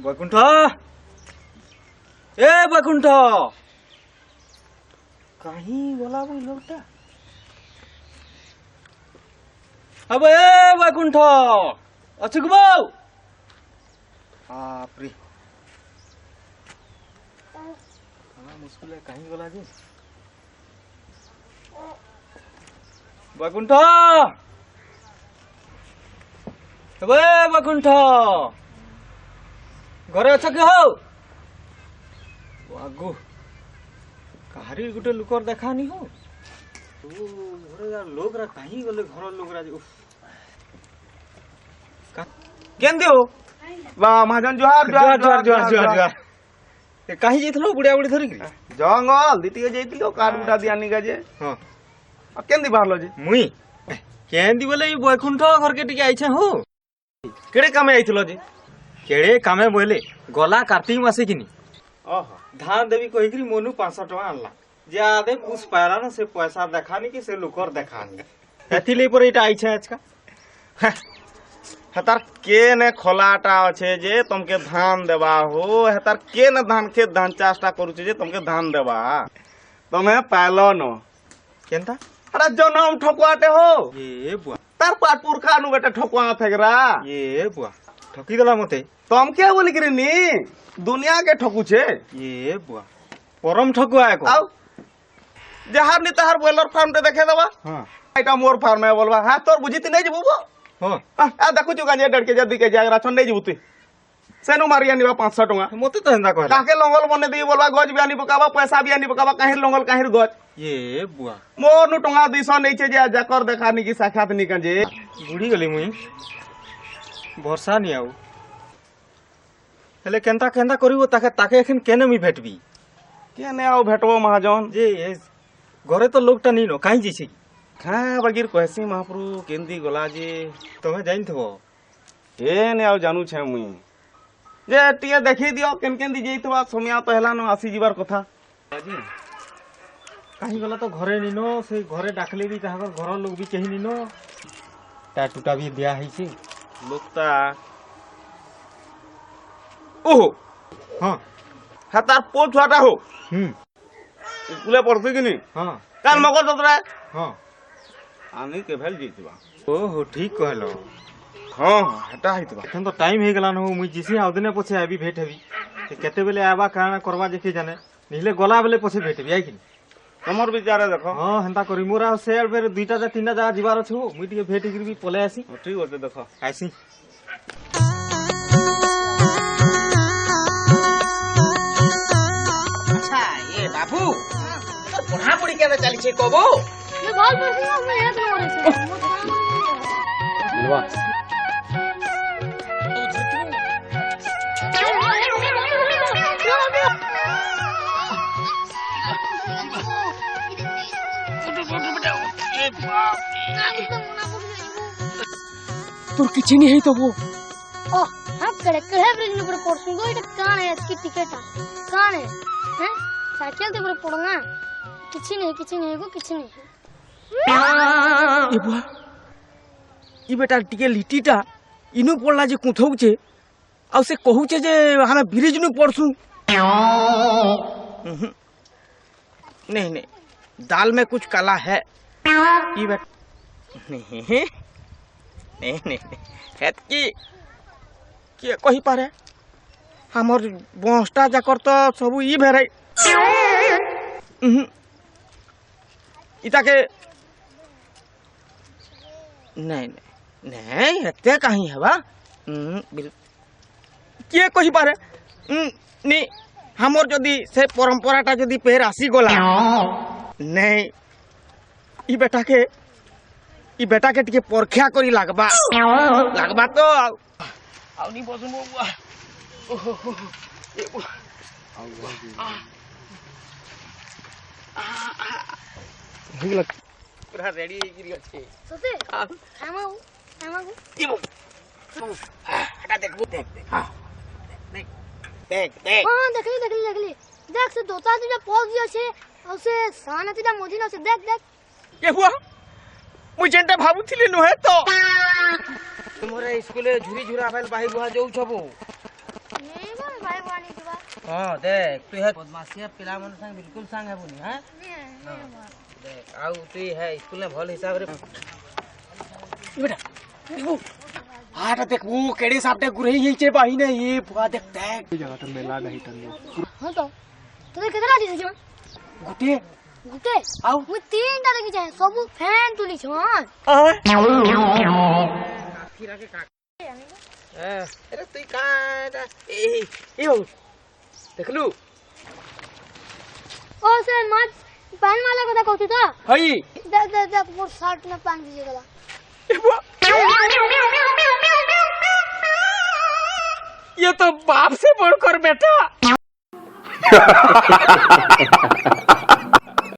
বৈকুণ্ঠ এ বৈকুণ্ঠ কাহি গলা বই লোকটা अब ए বৈকুণ্ঠ অছু গো বউ বাপ রে মুশকিল কাহি গলা যে বৈকুণ্ঠ अब ए বৈকুণ্ঠ ঘরে অছ কি হও আগু কাহারি গুটে লুকর দেখানি হো ঘরে यार लोग रा काहे गले घर लोग रा उफ केन दियो बा महाजन जोहार जोहार ए काहे जइथलो बुढ़िया बुढ़ी धरि जंगल दितियो जइतिलो काट उठा दियानी का जे हां अब केन दी बाहरलो जे मुई केन दी बोले बୈकुଣ୍ଠ घर के टिके आइछे हो केड़े कामे आइथलो जे केड़े कामे बोले गला कार्तिक मासे किनी ओहो धान देवी कहिकरी मोनु 500 टका आनला ज्यादा कुछ पायला ना से पैसा देखानी कि से लुकर देखानी एथिले पर इटा आइछे आजका हतार के ने खोलाटा अछि जे तुमके धान देबा हो हतार के ने धान खेत धान चाषटा करू जे तुमके धान देबा तमे पालो न केनता अरे जनम ठकुआटे हो ये बुआ तार पाट पुरखा नु बेटा ठकुआ थेगरा ये बुआ ठकी देला मते तुम के बोली करी नी दुनिया के ठकू छे ये बुआ परम ठकुआ को आउ जहार नी तहार बॉयलर फार्म ते देखे दबा हां एटा मोर फार्म है बोलबा हां तोर बुझित नै जबू बो हां आ देखु छु गाजे डर के जदी के जागरा छन नै जबू तू सेनु मारिया निबा 500 टका मते तो हंदा कहला काके लंगल बने दी बोलबा गज बियानी पकाबा पैसा बियानी पकाबा काहिर लंगल काहिर गज ये बुआ मोर नु टंगा 200 नै छे जे जाकर देखानी की साक्षात नी कंजे बुढ़ी गली मुई भरसा नी आउ हेले केनता केनता करिवो ताके ताके एखन केने मी भेटबी केने आउ भेटबो महाजन जे घरे तो लोकटा नी नो काई जइसे हां बगिर कहसी महाप्रभु केंदी गला जे तमे जाइन थबो एने आउ जानू छे मुई जे टिए देखि दियो केन केन दी जइतबा सोमिया तो हेला न आसी जीवार कथा जी काई गला तो घरे नी नो से घरे डाकले भी ताहार घर लोग भी केही नी नो ता टूटा भी दिया है छी लोकता ओहो हां हतार पोछवाटा हो स्कूले पढ़ती कि नहीं हां काल मकर दतरा हां आनी के भेल जइतबा ओहो ठीक कहलो हां हटा हितबा एखन तो टाइम हे गला न मुई जिसी आउदिने पछे आबी भेट हेबी से केते बेले आबा काना करबा जेके जाने निले गला बेले पछे भेट हेबी आइ कि तमर विचार देखो हां हंता करी मोरा शेयर बेर दुईटा जा तीनटा जा जीवार छ मुई टिके भेट हिकरी भी पले आसी ठीक होते देखो आसी अच्छा ये बाबू तो पढ़ा पढ़ी केना चली छे कबो मैं बहुत पढ़ती हूं मैं याद नहीं से मिलवा তোর কিছু নেই তো वो ओ हम कड़े ब्रिज ने पर पढ़सूंगा इटा कान है इसकी टिकट कान है हैं साइकिल ते पर पढ़ना किछि नहीं को किछि नहीं ए बुआ ई बेटा टिके लिटीटा इनु पड़ला जे कुथौचे आ से कहूचे जे हमें ब्रिज नु पढ़सु नहीं नहीं दाल में कुछ काला है ई बेटा नहीं नहीं हेत की किए कही पारे हमर बंसटा जाकर तो सब ई भेराई इता के नहीं नहीं नहीं एते कहीं है बा किए कही पारे नी हमर जदी से परंपराटा जदी पेर आसी गला नहीं ई बेटा के टिके परख्या करी लागबा तो आउ नी बसमु पूरा रेडी गिरी अछि सोते खामा को इबो हटा देख हां देख हां देखली देख से दोता तुझा पोज दियो छे और से साने तुझा मोजी न से देख ये हुआ मुझे भाबुथिली नुहे तो तुमरे स्कूले झुरी झुरा फेल बाही बुहा जाऊ छबो नहीं बा भाई वानी दिबा हां देख तू है बदमाशिया पिला मन संग बिल्कुल संग है बुनी हां देख आउ तू है स्कूल में भल हिसाब रे बेटा देखो आटा देख वो केड़े सापटे गुरही ही चे बाही ने ये बुआ देख देख जगह तो मेला नहीं तन हां तो केतना दिस छ गुटे गुटे आउ मु तीन टा देखि जाय सब फैन तुली छन फिर आके का अरे तू का ए हो देखलू ओ से मत पान वाला कथा कहती तो हई दे मोर शर्ट में पान दीजिए गला ए बुआ ये तो बाप से बढ़कर बेटा